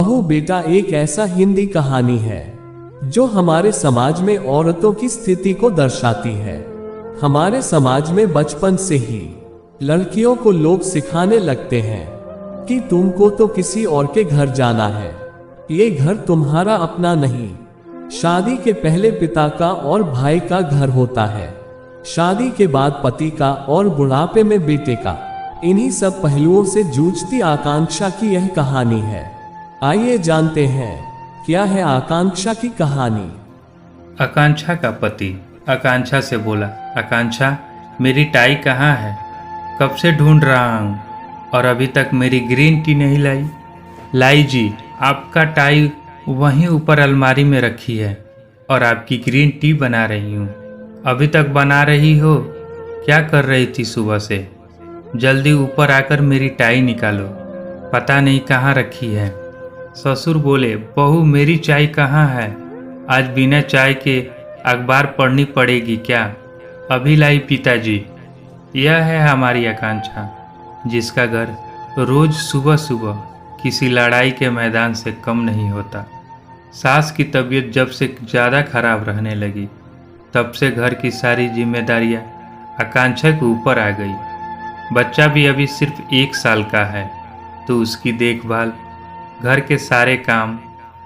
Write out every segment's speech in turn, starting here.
बहू बेटा एक ऐसा हिंदी कहानी है जो हमारे समाज में औरतों की स्थिति को दर्शाती है। हमारे समाज में बचपन से ही लड़कियों को लोग सिखाने लगते हैं कि तुमको तो किसी और के घर जाना है, ये घर तुम्हारा अपना नहीं। शादी के पहले पिता का और भाई का घर होता है, शादी के बाद पति का और बुढ़ापे में बेटे का। इन्हीं सब पहलुओं से जूझती आकांक्षा की यह कहानी है। आइए जानते हैं क्या है आकांक्षा की कहानी। आकांक्षा का पति आकांक्षा से बोला, आकांक्षा मेरी टाई कहाँ है? कब से ढूंढ रहा हूँ और अभी तक मेरी ग्रीन टी नहीं लाई। लाई जी, आपका टाई वहीं ऊपर अलमारी में रखी है और आपकी ग्रीन टी बना रही हूँ। अभी तक बना रही हो? क्या कर रही थी सुबह से? जल्दी ऊपर आकर मेरी टाई निकालो, पता नहीं कहाँ रखी है। ससुर बोले, बहू मेरी चाय कहाँ है? आज बिना चाय के अखबार पढ़नी पड़ेगी क्या? अभी लाई पिताजी। यह है हमारी आकांक्षा, जिसका घर रोज सुबह सुबह किसी लड़ाई के मैदान से कम नहीं होता। सास की तबीयत जब से ज़्यादा खराब रहने लगी, तब से घर की सारी जिम्मेदारियां आकांक्षा के ऊपर आ गई। बच्चा भी अभी सिर्फ 1 साल का है, तो उसकी देखभाल, घर के सारे काम,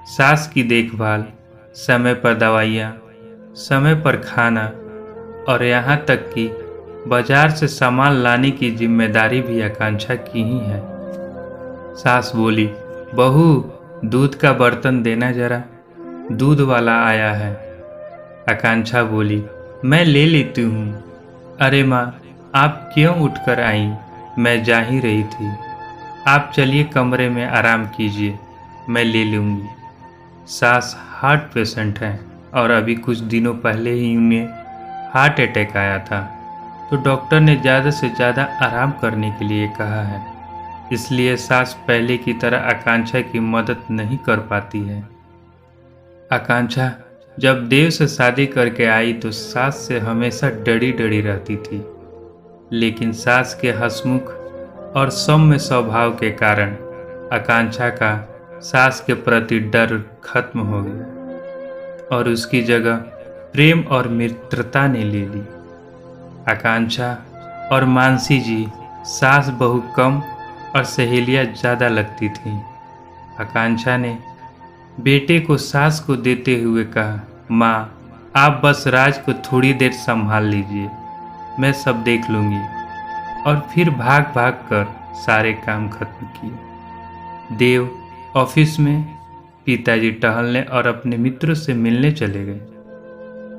सास की देखभाल, समय पर दवाइयाँ, समय पर खाना और यहाँ तक कि बाजार से सामान लाने की जिम्मेदारी भी आकांक्षा की ही है। सास बोली, बहू दूध का बर्तन देना जरा, दूध वाला आया है। आकांक्षा बोली, मैं ले लेती हूँ। अरे माँ, आप क्यों उठकर आई? मैं जा ही रही थी। आप चलिए कमरे में आराम कीजिए, मैं ले लूँगी। सास हार्ट पेशेंट हैं और अभी कुछ दिनों पहले ही उन्हें हार्ट अटैक आया था, तो डॉक्टर ने ज़्यादा से ज़्यादा आराम करने के लिए कहा है। इसलिए सास पहले की तरह आकांक्षा की मदद नहीं कर पाती है। आकांक्षा जब देव से शादी करके आई तो सास से हमेशा डरी डरी रहती थी, लेकिन सास के हंसमुख और सौम्य स्वभाव के कारण आकांक्षा का सास के प्रति डर खत्म हो गया और उसकी जगह प्रेम और मित्रता ने ले ली। आकांक्षा और मानसी जी सास बहू कम और सहेलियां ज़्यादा लगती थीं। आकांक्षा ने बेटे को सास को देते हुए कहा, माँ आप बस राज को थोड़ी देर संभाल लीजिए, मैं सब देख लूँगी। और फिर भाग भाग कर सारे काम खत्म किए। देव ऑफिस में, पिताजी टहलने और अपने मित्रों से मिलने चले गए।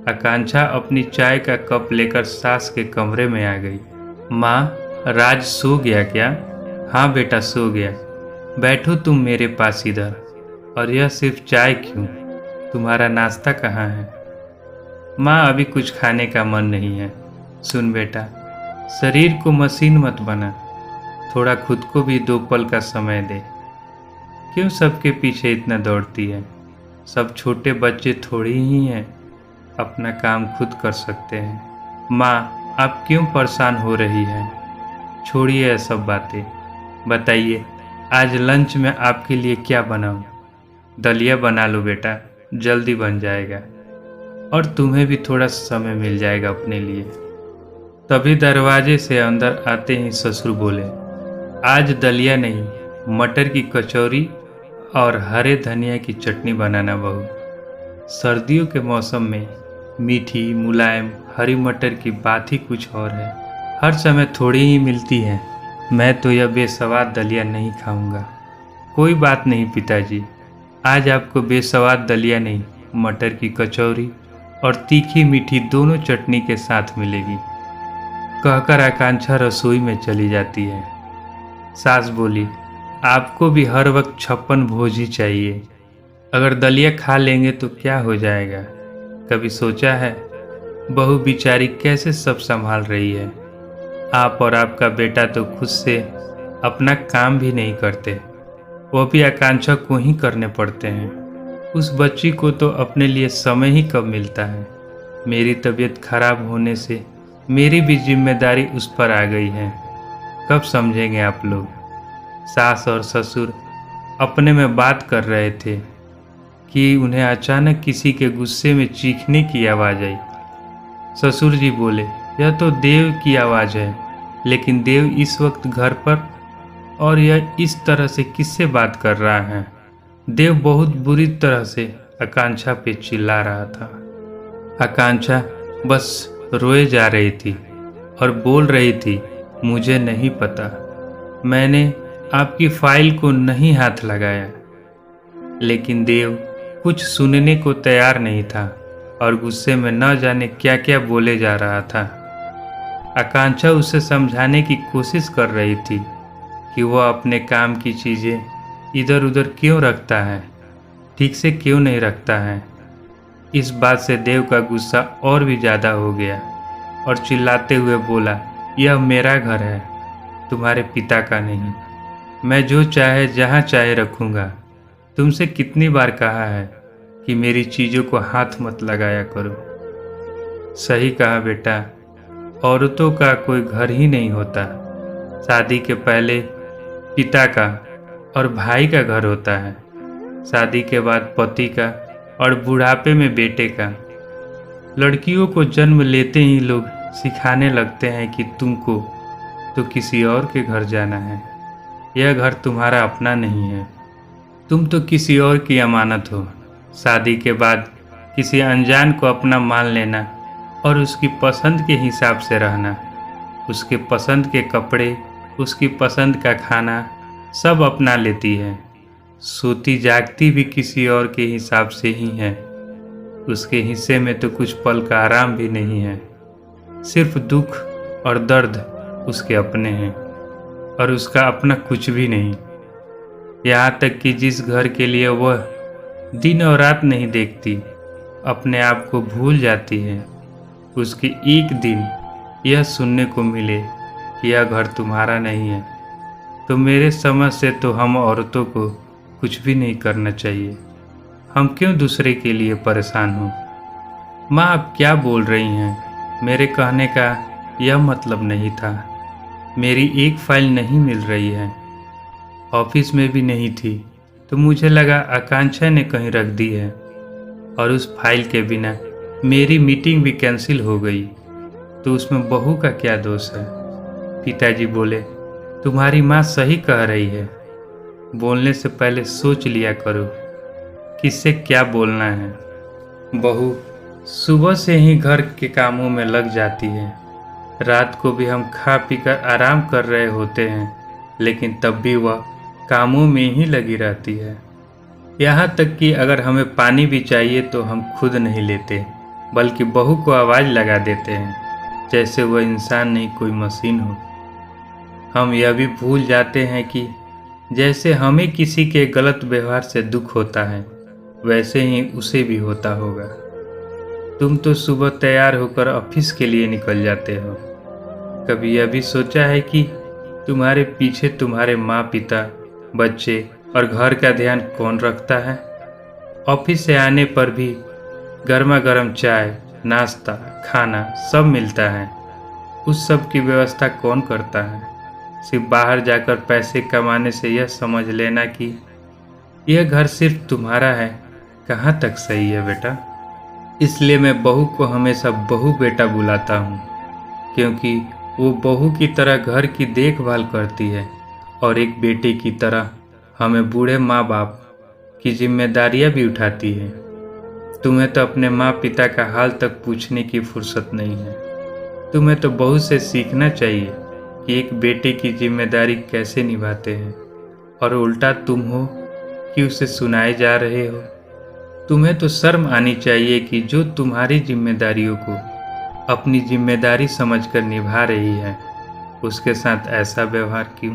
आकांक्षा अपनी चाय का कप लेकर सास के कमरे में आ गई। माँ, राज सो गया क्या? हाँ बेटा सो गया, बैठो तुम मेरे पास इधर। और यह सिर्फ चाय क्यों, तुम्हारा नाश्ता कहाँ है? माँ अभी कुछ खाने का मन नहीं है। सुन बेटा, शरीर को मशीन मत बना, थोड़ा खुद को भी 2 पल का समय दे। क्यों सबके पीछे इतना दौड़ती है? सब छोटे बच्चे थोड़ी ही हैं, अपना काम खुद कर सकते हैं। माँ आप क्यों परेशान हो रही हैं? छोड़िए यह सब बातें, बताइए आज लंच में आपके लिए क्या बनाऊं? दलिया बना लो बेटा, जल्दी बन जाएगा और तुम्हें भी थोड़ा समय मिल जाएगा अपने लिए। तभी दरवाजे से अंदर आते ही ससुर बोले, आज दलिया नहीं, मटर की कचौरी और हरे धनिया की चटनी बनाना बहू। सर्दियों के मौसम में मीठी मुलायम हरी मटर की बात ही कुछ और है, हर समय थोड़ी ही मिलती है। मैं तो यह बेस्वाद दलिया नहीं खाऊंगा। कोई बात नहीं पिताजी, आज आपको बेस्वाद दलिया नहीं, मटर की कचौरी और तीखी मीठी दोनों चटनी के साथ मिलेगी, कहकर आकांक्षा रसोई में चली जाती है। सास बोली, आपको भी हर वक्त 56 भोज ही चाहिए। अगर दलिया खा लेंगे तो क्या हो जाएगा? कभी सोचा है बहू बेचारी कैसे सब संभाल रही है? आप और आपका बेटा तो खुद से अपना काम भी नहीं करते, वो भी आकांक्षा को ही करने पड़ते हैं। उस बच्ची को तो अपने लिए समय ही कब मिलता है। मेरी तबीयत खराब होने से मेरी भी जिम्मेदारी उस पर आ गई है, कब समझेंगे आप लोग? सास और ससुर अपने में बात कर रहे थे कि उन्हें अचानक किसी के गुस्से में चीखने की आवाज़ आई। ससुर जी बोले, यह तो देव की आवाज़ है, लेकिन देव इस वक्त घर पर और यह इस तरह से किससे बात कर रहा है। देव बहुत बुरी तरह से आकांक्षा पे चिल्ला रहा था। आकांक्षा बस रोए जा रही थी और बोल रही थी, मुझे नहीं पता, मैंने आपकी फाइल को नहीं हाथ लगाया। लेकिन देव कुछ सुनने को तैयार नहीं था और गुस्से में न जाने क्या क्या बोले जा रहा था। आकांक्षा उसे समझाने की कोशिश कर रही थी कि वह अपने काम की चीज़ें इधर उधर क्यों रखता है, ठीक से क्यों नहीं रखता है। इस बात से देव का गुस्सा और भी ज़्यादा हो गया और चिल्लाते हुए बोला, यह मेरा घर है, तुम्हारे पिता का नहीं। मैं जो चाहे जहाँ चाहे रखूँगा। तुमसे कितनी बार कहा है कि मेरी चीज़ों को हाथ मत लगाया करो। सही कहा बेटा, औरतों का कोई घर ही नहीं होता। शादी के पहले पिता का और भाई का घर होता है, शादी के बाद पति का और बुढ़ापे में बेटे का। लड़कियों को जन्म लेते ही लोग सिखाने लगते हैं कि तुमको तो किसी और के घर जाना है, यह घर तुम्हारा अपना नहीं है, तुम तो किसी और की अमानत हो। शादी के बाद किसी अनजान को अपना मान लेना और उसकी पसंद के हिसाब से रहना, उसके पसंद के कपड़े, उसकी पसंद का खाना सब अपना लेती है। सोती जागती भी किसी और के हिसाब से ही है। उसके हिस्से में तो कुछ पल का आराम भी नहीं है, सिर्फ दुख और दर्द उसके अपने हैं और उसका अपना कुछ भी नहीं। यहाँ तक कि जिस घर के लिए वह दिन और रात नहीं देखती, अपने आप को भूल जाती है, उसके एक दिन यह सुनने को मिले कि यह घर तुम्हारा नहीं है, तो मेरे समझ से तो हम औरतों को कुछ भी नहीं करना चाहिए। हम क्यों दूसरे के लिए परेशान हों। माँ, आप क्या बोल रही हैं? मेरे कहने का यह मतलब नहीं था। मेरी एक फाइल नहीं मिल रही है, ऑफिस में भी नहीं थी, तो मुझे लगा आकांक्षा ने कहीं रख दी है, और उस फाइल के बिना मेरी मीटिंग भी कैंसिल हो गई, तो उसमें बहू का क्या दोष है। पिताजी बोले, तुम्हारी माँ सही कह रही है, बोलने से पहले सोच लिया करो किससे क्या बोलना है। बहू सुबह से ही घर के कामों में लग जाती है, रात को भी हम खा पीकर आराम कर रहे होते हैं, लेकिन तब भी वह कामों में ही लगी रहती है। यहाँ तक कि अगर हमें पानी भी चाहिए तो हम खुद नहीं लेते, बल्कि बहू को आवाज़ लगा देते हैं, जैसे वह इंसान नहीं कोई मशीन हो। हम यह भी भूल जाते हैं कि जैसे हमें किसी के गलत व्यवहार से दुख होता है, वैसे ही उसे भी होता होगा। तुम तो सुबह तैयार होकर ऑफिस के लिए निकल जाते हो। कभी यह भी सोचा है कि तुम्हारे पीछे तुम्हारे माँ पिता, बच्चे और घर का ध्यान कौन रखता है? ऑफिस से आने पर भी गर्मा गर्म चाय, नाश्ता, खाना सब मिलता है, उस सब की व्यवस्था कौन करता है? सिर्फ बाहर जाकर पैसे कमाने से यह समझ लेना कि यह घर सिर्फ तुम्हारा है, कहाँ तक सही है बेटा? इसलिए मैं बहू को हमेशा बहू बेटा बुलाता हूँ, क्योंकि वो बहू की तरह घर की देखभाल करती है और एक बेटे की तरह हमें बूढ़े माँ बाप की जिम्मेदारियाँ भी उठाती है। तुम्हें तो अपने माँ पिता का हाल तक पूछने की फुर्सत नहीं है। तुम्हें तो बहू से सीखना चाहिए कि एक बेटे की जिम्मेदारी कैसे निभाते हैं, और उल्टा तुम हो कि उसे सुनाए जा रहे हो। तुम्हें तो शर्म आनी चाहिए कि जो तुम्हारी जिम्मेदारियों को अपनी जिम्मेदारी समझकर निभा रही है, उसके साथ ऐसा व्यवहार क्यों?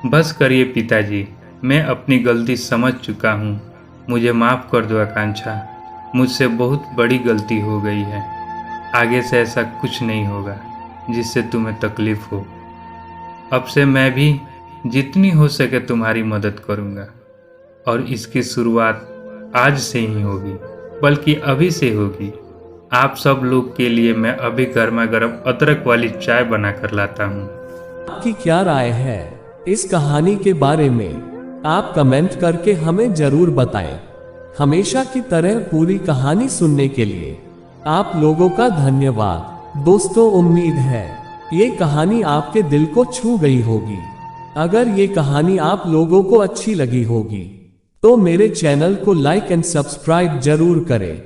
बस करिए पिताजी, मैं अपनी गलती समझ चुका हूँ, मुझे माफ़ कर दो आकांक्षा, मुझसे बहुत बड़ी गलती हो गई है। आगे से ऐसा कुछ नहीं होगा जिससे तुम्हें तकलीफ हो। अब से मैं भी जितनी हो सके तुम्हारी मदद करूँगा, और इसकी शुरुआत आज से ही होगी, बल्कि अभी से होगी। आप सब लोग के लिए मैं अभी गर्मा गर्म अदरक वाली चाय बना कर लाता हूँ। आपकी क्या राय है इस कहानी के बारे में? आप कमेंट करके हमें जरूर बताएं। हमेशा की तरह पूरी कहानी सुनने के लिए आप लोगों का धन्यवाद। दोस्तों, उम्मीद है ये कहानी आपके दिल को छू गई होगी। अगर ये कहानी आप लोगों को अच्छी लगी होगी तो मेरे चैनल को लाइक एंड सब्सक्राइब जरूर करें।